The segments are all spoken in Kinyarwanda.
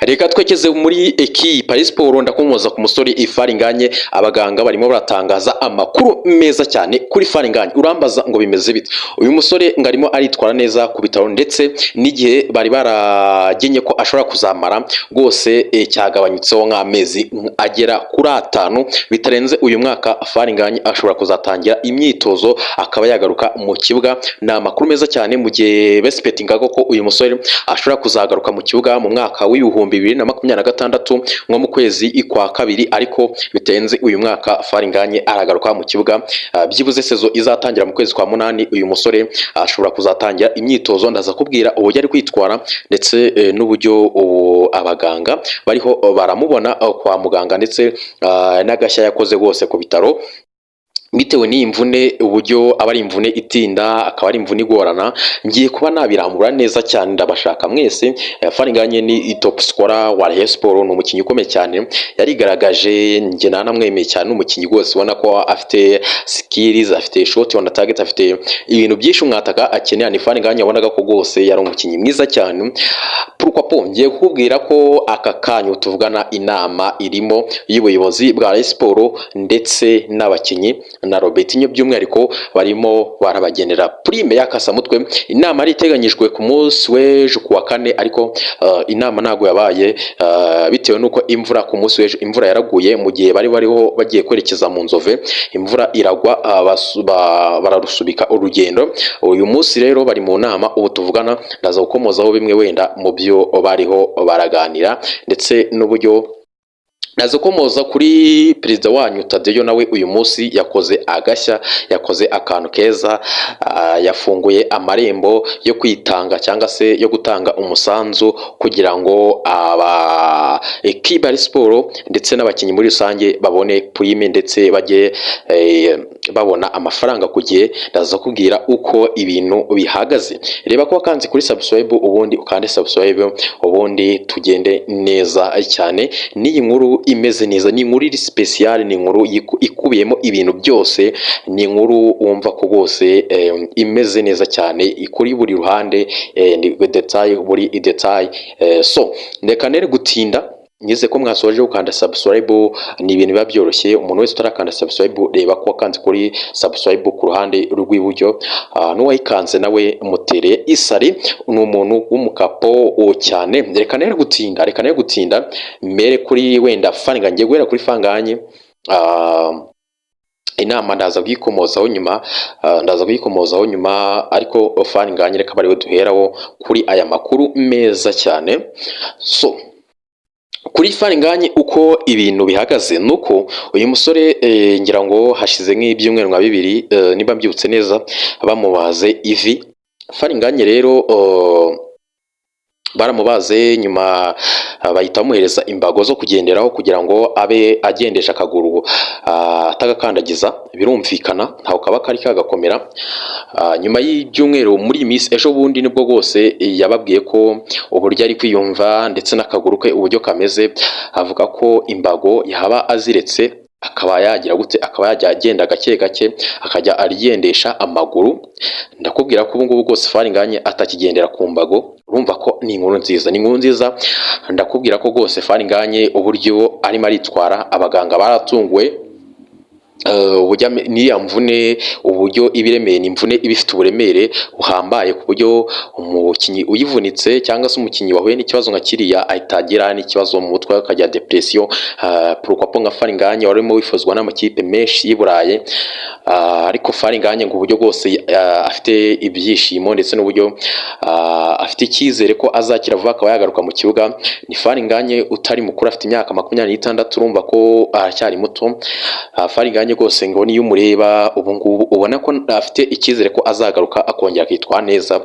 Reka twekeze muri ekipa ya siporo ndakomoza ku musore Ifaringanye. Abaganga barimo baratangaza amakuru meza cyane kuri Ifaringanye. Urambaza ngo bimeze bite? Uyu musore ngarimo aritwara neza ku bitaro, ndetse n'igihe bari baragenye ko ashobora kuzamara rwose cyagabanyutseho nk'amezi agera kuri 5 bitarenze uyu mwaka. Ifaringanye ashobora kuzatangira imyitozo akaba yagaruka mu kibuga. Ni amakuru meza cyane mu gihe besipetinga ko uyu musore ashobora kuzagaruka mu kibuga mu mwaka w'ibihumbi 2026 nko mu kwezi kwa kabiri, ariko bitenze uyu mwaka Ifaringanye aragaruka mu kibuga. Byibuze sezo izatangira mu kwezi kwa 8 uyu musore ashobora kuzatangira imyitozo. Ndaza kubwira uburyo ari kwitwara ndetse n'uburyo abaganga bariho baramubona kwa muganga, ndetse n'agashya yakoze rwose ku bitaro bitewe n'iyi mvune, uburyo aba ari imvune itinda, akaba ari imvune igorana. Ngiye kuba nabirambura neza cyane, ndabashaka mwese. Ifaringanye ni top scorer wa Rayon Sport, ni umukinnyi ukomeye cyane, yarigaragaje nge nanamwemeye cyane. Umukinnyi rwose ubona ko afite skills, afite shot on target, afite ibintu byinshi umwataka akenera. Ni Ifaringanye wabonaga ko rwose yari umukinnyi mwiza cyane. Ngiye kukubwira ko aka kanyu tuvugana inama irimo y'ubuyobozi bwa Rayon Sport ndetse n'abakinnyi na Robertinho by'umwihariko barimo barabagenera prime y'akasamutwe. Inama ari iteganyijwe ku munsi w'ejo kuwa 4, ariko inama ntago yabaye bitewe nuko imvura ku munsi w'ejo imvura yaraguye mu gihe bariho bagiye kwerekeza mu Nzove. Imvura iragwa, bararusubika urugendo. Uyu munsi rero bari mu nama, ubu tuvugana ndaza gukomozaho bimwe wenda mu byo bariho baraganira, ndetse n'uburyo nazo komoza kuri perezida wanyu Tadeyo. Nawe uyu munsi yakoze agashya, yakoze akantu keza, yafunguye amarembo yo kwitanga cyangwa se yo gutanga umusanzu kugira ngo aba ekipa ya Sport ndetse n'abakinnyi muri rusange babone prime ndetse bajye babona amafaranga ku gihe. Ndaza kubwira uko ibintu bihagaze. Reba ko wakanze kuri subscribe, ubundi ukande subscribe, ubundi tugende neza cyane. N'iyi nkuru imeze neza, ni inkuru iri special, ni inkuru ikubiyemo ibintu byose, ni inkuru wumva ko rwose imeze neza cyane kuri buri ruhande, ni detail buri detail. So ndeka nere gutinda, ngize ko mwasoje ukanda subscribe, ni ibintu biba byoroshye. Umuntu wese utarakanda subscribe, reba ko wakanze kuri subscribe ku ruhande rw'iburyo, n'uwayikanze nawe mutere isari. Ni umuntu w'umukapo cyane. Reka nere gutinda mbere kuri wenda Ifaringanye, guhera kuri Ifaringanye. Inama ndaza kuyikomozaho nyuma, ariko Ifaringanye reka bariwe duheraho kuri aya makuru meza cyane. So kuri Ifaringanye uko ibintu bihagaze nuko uyu musore ngira ngo hashize nk'ibyumweru 2 niba mbyutse neza bamubaze ivi. Ifaringanye rero baramubaze, nyuma bahita bamuhereza imbago zo kugenderaho kugira ngo abe agendesha akaguru atagakandagiza. Birumvikana ntaho kaba kari kagakomera. Nyuma y'ibyumweru muri minsi ejo bundi nibwo rwose yababwiye ko uburyo ari kwiyumva ndetse n'akaguru ke uburyo kameze. Avuga ko imbago yaba aziretse akaba yagira gute, akaba yajya agenda gake gake akajya arigendesha amaguru. Ndakubwira ko ubu ngubu rwose Ifaringanye atakigendera ku mbago. Urumva ko ni inkuru nziza, ndakubwira ko rwose Ifaringanye uburyo arimo aritwara, abaganga baratunguwe. Ubujya niya mvune, uburyo ibiremeye, ni imvune ibifite uburemere buhambaye ku buryo umukinnyi uyivunitse cyangwa se umukinnyi wahuye n'ikibazo nka kiriya ahitagira n'ikibazo mu mutwe akajya depression. Pourquoi nka Ifaringanye warimo wifuzwa n'amakipe menshi y'Iburayi, ariko Ifaringanye ngo uburyo bwose afite ibyishimo ndetse n'uburyo afite icyizere ko azakira vuba akaba yagaruka mu kibuga. Ni Ifaringanye utari mukuru, afite imyaka 26, urumva ko aracyari muto. Ifaringanye rwose ngo niyo umureba ubu ngubu ubona ko afite icyizere ko azagaruka akongera akitwara neza,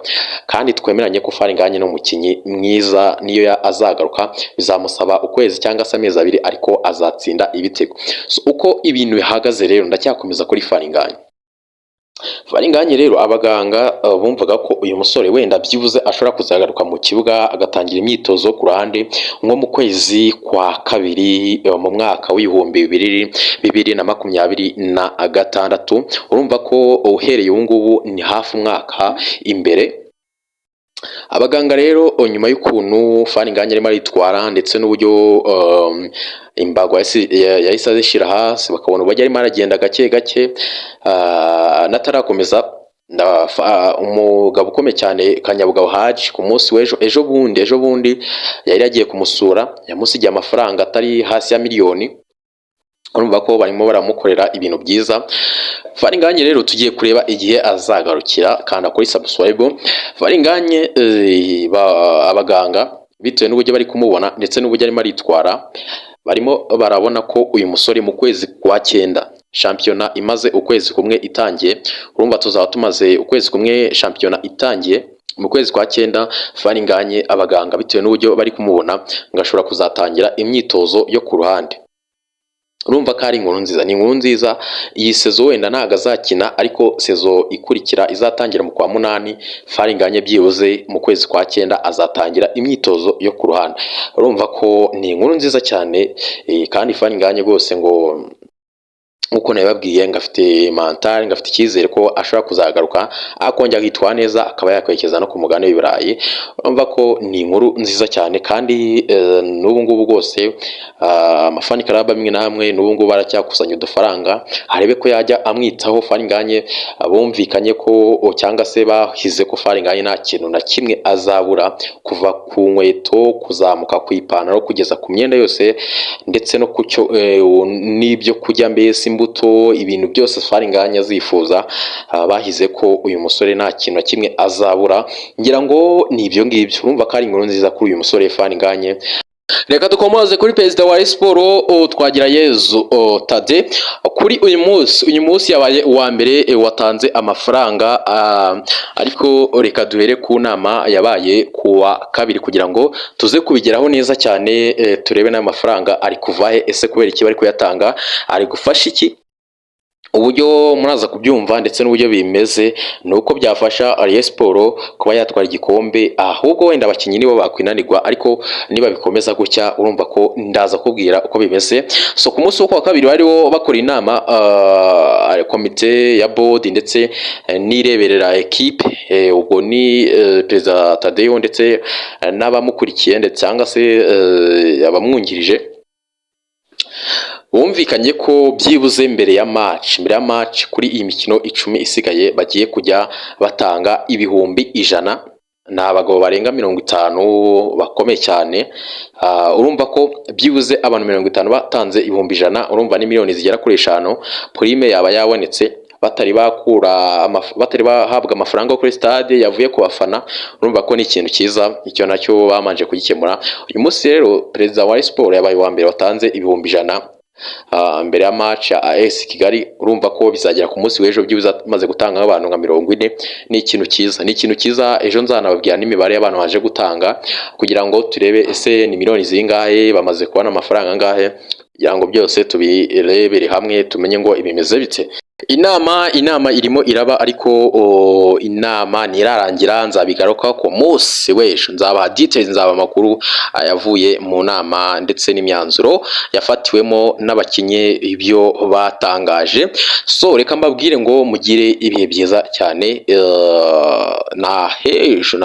kandi twemeranye ko Ifaringanye no umukinnyi mwiza. Niyo azagaruka bizamusaba ukwezi cyangwa se amezi 2, ariko azatsinda ibitego. So uko ibintu bihagaze rero ndacyakomeza kuri Ifaringanye. Ifaringanye rero abaganga bumvaga ko uyu musore wenda byibuze ashobora kuzagaruka mu kibuga agatangira imyitozo ku ruhande nko mu kwezi kwa 2 mu mwaka w'ibihumbi 2026. Urumva ko uhereye ubu ngubu ni hafi umwaka imbere. Abaganga rero nyuma y'ukuntu Fani Nganye arimo aritwara ndetse n'uburyo imbago yahise azishyira hasi bakabona uburyo arimo aragenda gake gake natarakomeza umugabo ukomeye cyane Kanyabugabo Haji ku munsi w'ejo ejo bundi yari yagiye kumusura yamusigiye amafaranga atari hasi ya miliyoni. Urumva ko barimo baramukorera ibintu byiza. Fani Nganye rero tugiye kureba igihe azagarukira kandi kuri subscribe. Fani Nganye abaganga bitewe n'uburyo bari kumubona ndetse n'uburyo arimo aritwara barimo barabona ko uyu musore mu kwezi kwa 9 shampiyona imaze ukwezi kumwe itangiye. Urumva tuzaba tumaze ukwezi kumwe shampiyona itangiye. Mu kwezi kwa 9 Fani Nganye abaganga bitewe n'uburyo bari kumubona ngashobora kuzatangira imyitozo yo ku ruhande. Urumva ko ari inkuru nziza, ni inkuru nziza. Iyi sezo wenda ntago azakina ariko sezo ikurikira izatangira mu kwa 8 Fani Nganye byibuze mu kwezi kwa 9 azatangira imyitozo yo ku ruhande. Urumva ko ni inkuru nziza cyane kandi Fani Nganye rwose ngo uko nabibabwiye ngafite mental ngafite icyizere ko ashobora kuzagaruka akongera kwitwa neza akaba yakwerekeza no ku mugane w'Iburayi. Urumva ko ni inkuru nziza cyane kandi n'ubu ngubu rwose amafani club amwe namwe n'ubu ngubu baracyakusanya udufaranga arebe ko yajya amwitaho. Fani Nganye bumvikanye ko cyangwa se bahize ko Fani Nganye nta kintu na kimwe azabura kuva ku nkweto kuzamuka ku ipantaro kugeza ku myenda yose ndetse no kucyo n'ibyo kujya mbese imbuto ibintu byose Fani Nganye azifuza. Bahize ko uyu musore nta kintu na kimwe azabura, ngira ngo ni ibyo ngibyo. Urumva ko ari inkuru nziza kuri uyu musore Fani Nganye. Reka dukomoze kuri perezida wa Rayon Twagirayezu Tade kuri uyu munsi yabaye uwa mbere watanze amafaranga ariko reka duhere ku nama yabaye kuwa 2 kugira ngo tuze kubigeraho neza cyane turebe n'amafaranga ari kuvahe ese kubera iki bari kuyatanga ari gufasha iki. Uburyo muraza kubyumva ndetse n'uburyo bimeze nuko byafasha Rayon Sport kuba yatwara igikombe, ahubwo wenda abakinnyi nibo bakwinanirwa ariko niba bikomeza gutya urumva ko ndaza kubwira uko bimeze. So ku munsi wo kwa 2 bariho bakora inama komite ya board ndetse nireberera equipe ubwo ni perezida Tadeyo ndetse n'abamukurikiye ndetse cyangwa se abamwungirije bumvikanye ko byibuze mbere ya match kuri iyi mikino 10 isigaye bagiye kujya batanga ibihumbi 100. Ni abagabo barenga 50 bakomeye cyane. Urumva ko byibuze abantu 50 batanze ibihumbi 100 urumva ni miliyoni zigera kuri 5 prime yaba yabonetse batari bahabwa amafaranga kuri stade yavuye ku bafana. Urumva ko ni ikintu cyiza icyo nacyo bamanje kugikemura. Uyu munsi rero perezida wa Rayon Sport yabaye wa mbere watanze ibihumbi 100 mbere ya match ya AS Kigali. Urumva ko bizagera ku munsi w'ejo byibuze maze gutanga abantu nka 40. Ni ikintu cyiza ejo nzanababwira n'imibare y'abantu baje gutanga kugira ngo turebe ese ni miliyoni zingahe bamaze kubona amafaranga angahe kugira ngo byose tubirebere hamwe tumenye ngo ibimeze bite. Inama irimo iraba ariko inama nirarangira nzabigaruka ku munsi w'ejo nzaba details nzaba amakuru yavuye mu nama ndetse n'imyanzuro yafatiwemo n'abakinye ibyo batangaje. So reka mbabwire ngo mugire ibihe byiza cyane na hejo.